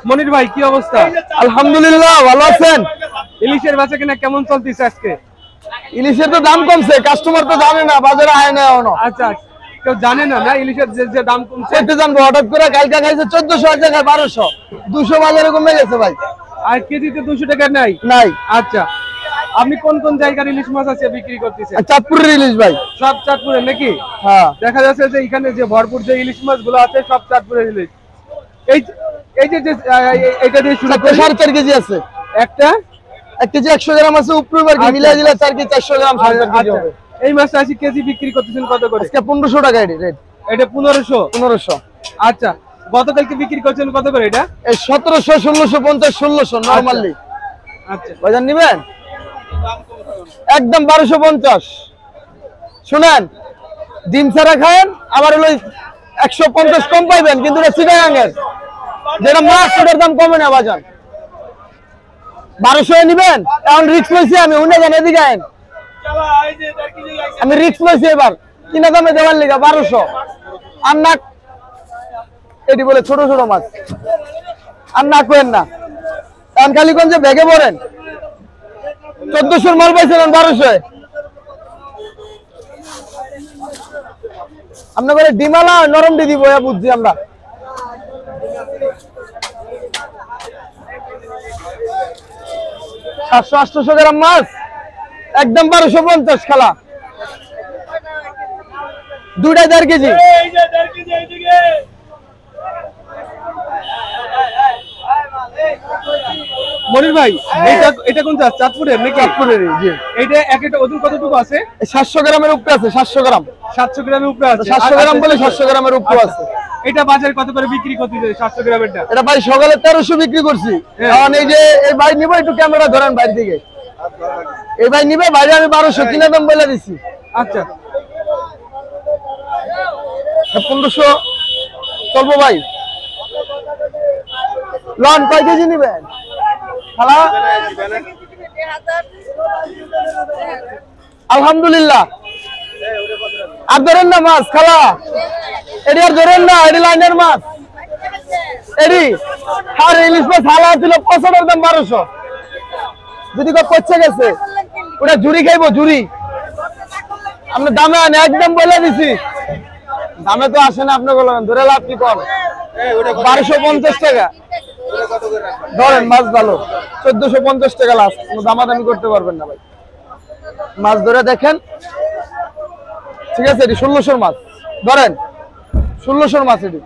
মনির ভাই কি অবস্থা? আলহামদুলিল্লাহ, ভালো আছেন? ইলিশের বেচাকেনা কেমন চলতেছে আজকে? ইলিশের তো দাম কমছে, কাস্টমার তো জানে না, বাজারে আয় না এখনো। আচ্ছা, কেউ জানে না না ইলিশের যে দাম কমছে? কইতে জানবো, হঠাৎ করে কালকে খাইছে 1400 আর জায়গায় 1200, 200 বাজারে কমে গেছে ভাই। আর কেজিতে 200 টাকা নাই? নাই। আচ্ছা, আপনি কোন কোন জায়গার ইলিশ মাছ আছে বিক্রি করতেছেন? চাঁদপুরের ইলিশ ভাই। সব চাঁদপুরের নাকি? হ্যাঁ, দেখা যাচ্ছে যে এখানে যে ভরপুর যে ইলিশ মাছগুলো আছে সব চাঁদপুরের ইলিশ। এই এই যে এটা দিয়ে শুরু করে 4.5 কেজি আছে। একটা 1 কেজি 100 গ্রাম আছে, উপরে আর কি মিলাই দিলে 4 কেজি 400 গ্রাম 4.5 কেজি হবে। এই মাছটা আছে কেজি বিক্রি করতেছেন কত করে? আজকে 1500 টাকা রেট। এটা 1500। আচ্ছা, গতকালকে বিক্রি করছেন কত করে এটা? এই 1700, 1650, 1600 নরমালি। আচ্ছা, ভাইজান নেবেন? একদম 1250। শুনেন, ডিম ছাড়া খায়েন, আবার হলো 150 কম পাইবেন, কিন্তু এটা চিটাগাঙ্গের যেটা মাছ, ওটার দাম কমে না বাজান। 1200 নিবেন? এখন রিস্ক লইছি আমি, উনি জান এদিকে আইন। আমি রিস্ক লইছি এবার, কিনা দামে দেওয়ার লিগা 1200। আর না, এটি বলে ছোট ছোট মাছ, আর না করেন না। এখন কালীগঞ্জে ব্যাগে পড়েন, 1400 মাল পাইছিলেন 1200। আপনার ডিমালা নরম দিয়ে দিব, বুঝছি আমরা। সাতশো 800 গ্রাম মাছ, একদম 1250 খালা, দুইটাই 1.5 কেজি। মনির ভাই, এটা কোন চাঁদপুরের নাকি? চাঁদপুরের, জি। এটা একটা ওজন কতটুকু আছে? 700 গ্রামের উপরে আছে, 700 গ্রাম। 700 গ্রামের উপরে আছে। 700 গ্রাম বলে 700 গ্রামের উপরে আছে। এটা বাজারে কত করে বিক্রি করতেছে 700 গ্রামেরটা? এটা ভাই সকালে 1300 বিক্রি করছি। এখন এই যে এই ভাই নিব, একটু ক্যামেরা ধরেন বাইরে থেকে। এই ভাই নিবে, বাইরে আমি 1200 কিনা দাম বলে দিছি। আচ্ছা, 1500 চলবো ভাই। লন কয় কেজি নিবেন খালা? আলহামদুলিল্লাহ। আর ধরেন না মাছ খালা, এটি আর ধরেন না, এটি লাইনের মাছ। এটি আর ইলিশ মাছ হালা ছিল 500 দাম 1200। যদি পচে গেছে ওটা জুড়ি খাইবো, জুড়ি। আপনি দামে আনে, একদম বলে দিছি। দামে তো আসে না, আপনি বলেন ধরে লাভ কি কম? 1250 টাকা ধরেন, মাছ ভালো। 1450 টাকা লাস্ট, কোনো দামাদামি করতে পারবেন না ভাই। মাছ ধরে দেখেন, ঠিক আছে? এটি 1600 মাছ, ধরেন 1600 মাছ। এটি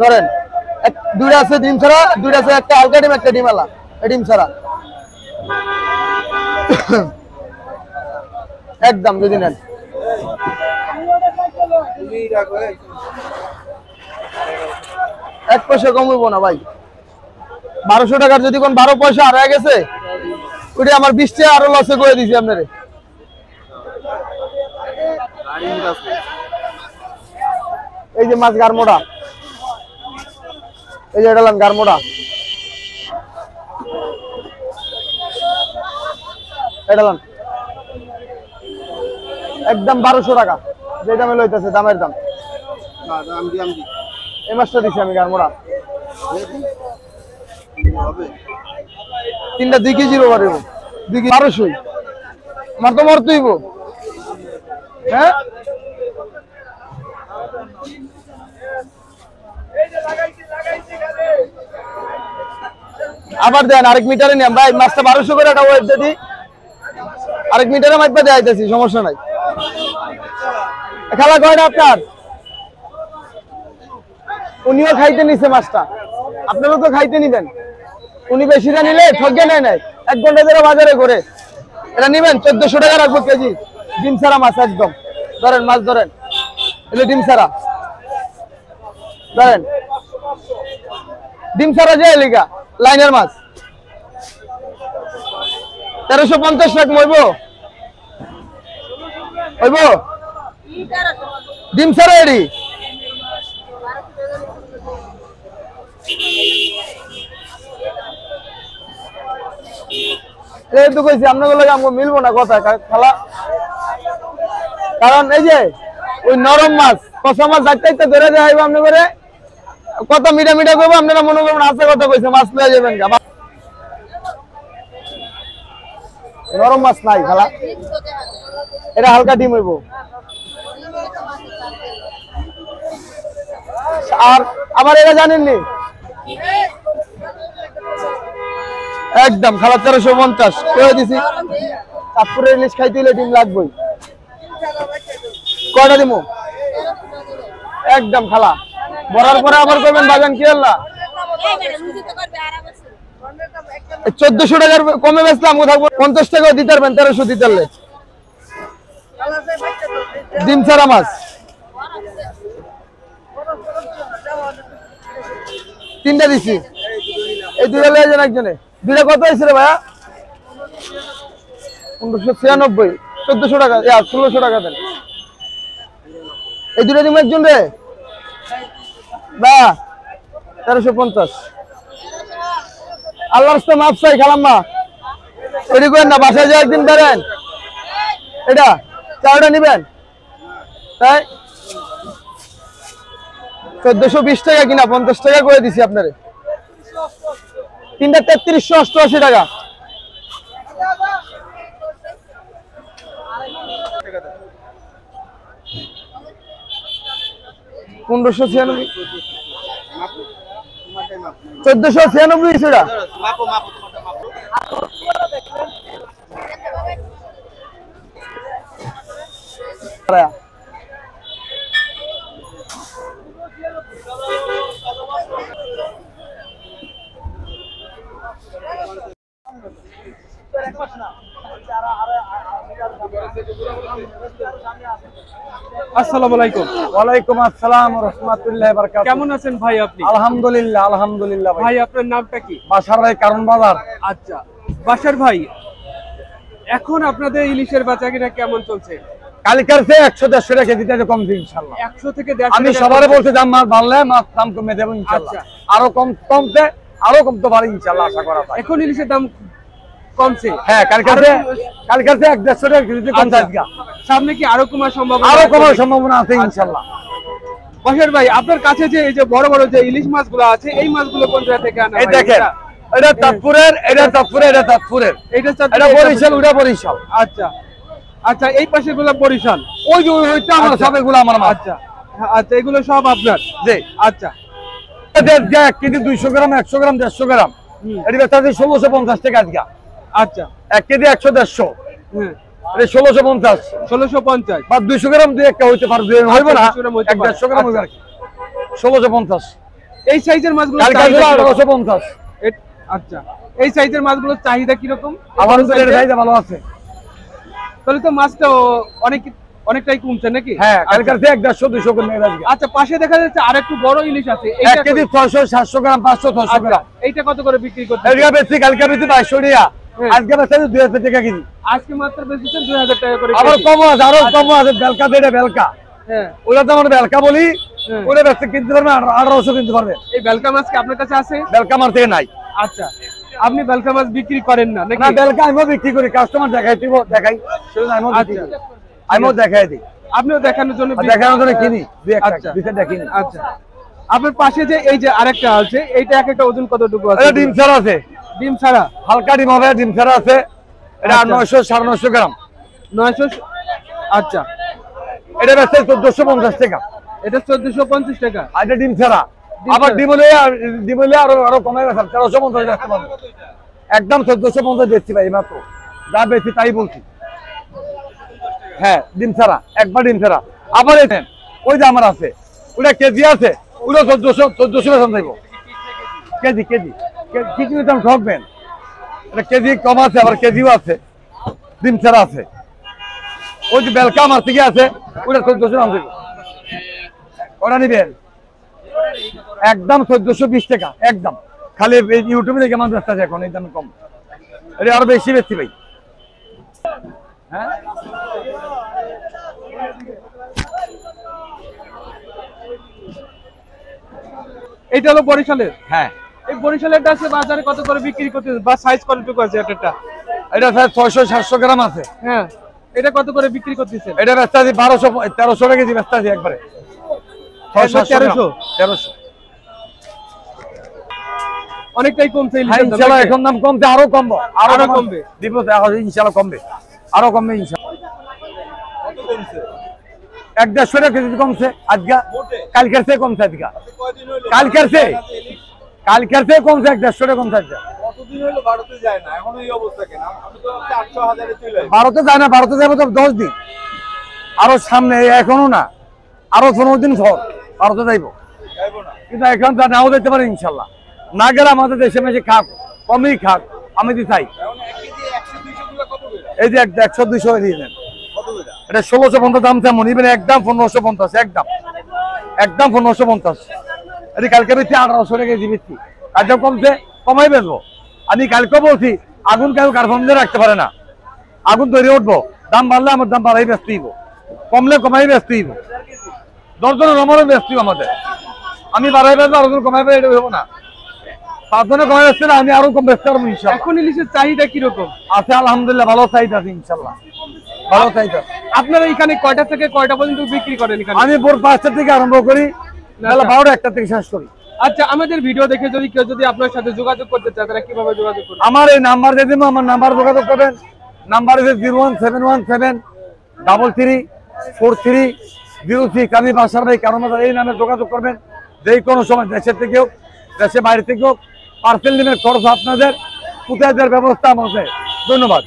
ধরেন, দুইটা আছে ডিম ছাড়া, দুইটা আছে, একটা হালকা ডিম, একটা ডিমালা। ডিম ছাড়া একদম যদি নেন। এক পয়সা কম হইব না ভাই। 1200 টাকার যদি কোন 12 পয়সা আর হয়ে গেছে, ওইটা আমার 20 টাকা আরো লসে করে দিছি আপনারে। এই যে মাছ গারমোড়া, এই যে এটা লান গারমোড়া, এটা লান একদম 1200 টাকা, যে দামে লইতেছে, দামের দাম। এই মাছটা দিছি আমি গারমোড়া, 3টা 2 কেজির ওভার হইব, 2 কেজি 1200। আমার তো মরতেইব। হ্যাঁ, আবার দেন আরেক মিটারে নিয়ে ভাই, মাছটা 1200 করে একটা ওয়েট দিই, আরেক মিটারে মাইপা দিয়ে আইতেছি, সমস্যা নাই। খেলা কয়টা আপনার? উনিও খাইতে নিছে মাছটা, আপনারও তো খাইতে নিবেন। উনি বেশিটা নিলে ঠকে নেয় নাই, 1 ঘন্টা ধরে বাজারে ঘুরে। এটা নিবেন 1400 টাকা রাখবো কেজি, ডিম ছাড়া মাছ একদম। ধরেন মাছ ধরেন, এলে ডিম ছাড়া ধরেন, ডিম ছাড়া যে এলিকা লাইনের মাছ। 1350 টাকা হইব, হইব ডিম ছাড়া। এডি তো কইছি আপনাদের লগে আমগো মিলবো না কথা খালা, কারণ এই যে ওই নরম মাছ, কষা মাছ যাইতে ধরে দেখাইবো আপনি করে, কথা মিঠা মিঠা করবো, আপনারা মনে করবেন আছে কথা কইছে, মাছ লয়ে যাবেন। নরম মাছ নাই খালা, এটা হালকা ডিম হইব। আর আবার এটা জানেননি একদম খালা 1350 কই দিছি। চাঁদপুরের ইলিশ খাইতে হলে ডিম লাগবেই। কয়টা দিমু একদম খালা বড়ার পরে আবার করবেন বাজান কি আল্লাহ 1400 টাকার কমে বেচলাম থাকবো 50 টাকা দিতে পারবেন 1300 দিতে পারলে। ডিম ছাড়া মাছ 3টা দিছি, এই 2টা লয়ে যান একজনে। 2টা কত হয়েছে রে ভাইয়া 1596 1400 টাকা 1600 টাকা দেন। এই 2টা দিম একজন রে বা 1350। আল্লাহর রাস্তায় মাপ চাই খালাম্মা, এটি করেন না, বাসায় যায় একদিন বেরেন। এটা 4টা নিবেন তাই 1420 টাকা কিনা 50 টাকা করে দিছি আপনারে। 3টা 3388 টাকা। পনেরোশো 1496 সেটা আসসালামু আলাইকুম। ওয়ালাইকুম আসসালাম ওয়া রাহমাতুল্লাহি ওয়া বারাকাতুহু। কেমন আছেন ভাই আপনি? আলহামদুলিল্লাহ আলহামদুলিল্লাহ। ভাই আপনার নামটা কি? বাসার ভাই কারণ বাজার। আচ্ছা বাসার ভাই, এখন আপনাদের ইলিশের বেচাকেনা কেমন চলছে? কালকের চেয়ে 100-150 টাকা কেজিতে কমছে ইনশাআল্লাহ। 100 থেকে 150 আমি সবারে বলতে দাম মাছ বাড়লে মাছ দাম কমে দেব ইনশাআল্লাহ। আরো কমতে আরো কমতে পারে ইনশাআল্লাহ, আশা করা যায়। এখন ইলিশের দাম কমছে? হ্যাঁ কালকের চেয়ে 150 টাকা কেজিতে কমছে। সামনে কি আরো কমার সম্ভাবনা? আরো কমার সম্ভাবনা আছে ইনশাআল্লাহ। বাসার ভাই আপনার কাছে যে এই যে বড় বড় যে ইলিশ মাছগুলো আছে, এই মাছগুলো কোন জায়গা থেকে আনা? এই দেখেন এটা চাঁদপুরের, এটা চাঁদপুরের, এটা চাঁদপুরের, এটা বরিশাল, ওটা বরিশাল। আচ্ছা আচ্ছা, এই পাশে গুলো বরিশাল, ওই যে ওইটা আমার সব এগুলো আমার মাছ। আচ্ছা আচ্ছা, এগুলো সব আপনার? জি। আচ্ছা, 1 কেজি 200 গ্রাম, 100 গ্রাম 150 গ্রাম, এটা বেচা আছে 1650 টাকা আজকে। আচ্ছা 1 কেজি 100-150, হ্যাঁ এটা 1650 1650 বা 200 গ্রাম দুই একটা হইতে পারে, দুই হইব না, 150 গ্রাম হইবে আর কি 1650। এই সাইজের মাছগুলো কালকে 1850। আচ্ছা, এই সাইজের মাছগুলোর চাহিদা কি রকম? আলহামদুলিল্লাহ চাহিদা ভালো আছে। তাহলে তো মাছটা অনেকটাই কমছে নাকি? হ্যাঁ কালকের থেকে 150-200 করে নিয়ে আজকে। আচ্ছা, পাশে দেখা যাচ্ছে আরেকটু বড় ইলিশ আছে, 1 কেজি 600-700 গ্রাম, 500-600 গ্রাম। এইটা কত করে বিক্রি করতে? এটা বেশি, কালকে বেশি 2200 টাকা, আজকে বেচা 2000 টাকা কেজি। আজকে মাত্র বেচেছেন 2000 টাকা করে। আবার কম আছে, আরো কম আছে। বেলকা দেড়ে বেলকা, হ্যাঁ ওটা তো আমরা বেলকা বলি, ওটা বেচতে কিনতে পারবে 1800 কিনতে পারবে। এই বেলকা মাছ কি আপনার কাছে আছে? বেলকা মার থেকে নাই। আচ্ছা, আপনি বেলকা মাছ বিক্রি করেন না নাকি? না, বেলকা আমিও বিক্রি করি, কাস্টমার দেখাই দিব, দেখাই সেজন্য আমিও বিক্রি করি, আমিও দেখাই দিই। আপনিও দেখানোর জন্য কিনি, দুইটা দেখিনি। আচ্ছা, আপনার পাশে যে এই যে আরেকটা আছে, এইটা এক একটা ওজন কতটুকু আছে? এটা ডিম ছাড়া আছে। ডিম ছাড়া? হালকা ডিম হবে, ডিম ছাড়া আছে। এটা 900-950 গ্রাম। 900। আচ্ছা, এটা বেচছে 1450 টাকা। এটা 1450 টাকা। আর এটা ডিম ছাড়া। আবার ডিম হলে আরো কমে গেছে, 1350 বেচতে পারবে। একদম 1450 বেচছি ভাই, মাত্র যা বেশি তাই বলছি। হ্যাঁ ডিম ছাড়া, একবার ডিম ছাড়া। আবার এটা ওই যে আমার আছে, ওটা কেজি আছে, ওটা 1400 বেতন দেবো কেজি। কেজি কিছু দাম ঠকবেন, এটা কেজি কম আছে, আবার কেজিও আছে, ডিম ছাড়া আছে। ওই যে বেলকা আমার থেকে আছে, ওটা 1400 দাম দেবো, ওটা নিবেন একদম 1420 টাকা একদম। খালি ইউটিউবে দেখে আমার ব্যস্ত আছে, এখন এই দাম কম, এটা আরো বেশি বেশি ভাই। হ্যাঁ এটা হলো বরিশালের? হ্যাঁ। এই বরিশালেরটা আছে বাজারে কত করে বিক্রি করতেছে, বা সাইজ কতটুকু আছে এটা? এটা স্যার 600-700 গ্রাম আছে। হ্যাঁ, এটা কত করে বিক্রি করতেছে? এটা বেচতে আছে 1200-1300 টাকা কেজি বেচতে আছে একবারে। 1300। অনেকটাই কমছে হ্যাঁ ইলিশের দাম ইনশাআল্লাহ নাকি? এখন দাম কমবে, আরো কমবে, আরো কমবে। দিব ইনশাআল্লাহ কমবে, আরো কমবে ইনশাআল্লাহ। কত কমছে? 1-150 টাকা কেজি কমছে আজকে, মোটে? কালকের চেয়ে কমছে আজকে, কয়দিন হলো? কালকের চেয়ে কমছে 150 টাকা কমছে আজকে। কতদিন হলো ভারতে যায় না, এখন এই অবস্থা কেন? আমি তো ভাবছি 800,000 চলে আসবে। ভারতে যায় না, ভারতে যাবো তো 10 দিন, আরো সামনে, এখনো না, আরো 15 দিন পর ভারতে যাইবো। যাইবো না? কিন্তু এখন তা নাও যেতে পারে ইনশাল্লাহ। না গেলে আমাদের দেশে মেশে খাক, কমই খাক, আমি তো চাই। এখন 1 কেজি 100-200 গুলো কত করে? এই যে 100-200 দিয়ে দেন, কত করে? এটা 1650 দাম তেমন, ইভেন একদম 1550, একদম 1550। এটি কালকে বেশি 1800 টাকা কেজি বেশি, কালকে কমছে, কমাই বেচবো। আমি কালকে বলছি আগুন কেউ কারখানা দিয়ে রাখতে পারে না, আগুন তৈরি উঠবো, দাম বাড়লে আমার দাম বাড়াই ব্যস্ত হইব, কমলে কমাই ব্যস্ত হইব, 10 জনের আমারও ব্যস্ত হইব আমাদের। আমি বাড়াই বেচবো, আরো জন কমাই বেড়ে এটা হইব না, 5 জনে কমাই বেচছে না, আমি আরো কম বেচতে পারবো ইনশাল্লাহ। এখন ইলিশের চাহিদা কিরকম? আছে আলহামদুলিল্লাহ, ভালো চাহিদা আছে ইনশাল্লাহ, ভালো চাহিদা। আপনারা এখানে কয়টা থেকে কয়টা পর্যন্ত বিক্রি করেন এখানে? আমি ভোর 5টা থেকে আরম্ভ করি, বেলা 12টা থেকে শেষ করি। আচ্ছা, আমাদের ভিডিও দেখে যদি কেউ যদি আপনার সাথে যোগাযোগ করতে চায় তাহলে কিভাবে যোগাযোগ করবে? আমার এই নাম্বার দিয়ে দিব, আমার নাম্বার যোগাযোগ করবেন। নাম্বার হচ্ছে 01717334306। আমি বাসার ভাই কারণ এই নামে যোগাযোগ করবেন। যে কোনো সময় দেশের থেকেও, দেশের বাইরে থেকেও পার্সেল নেবেন, খরচ আপনাদের, কোথায় দেওয়ার ব্যবস্থা আমাদের। ধন্যবাদ।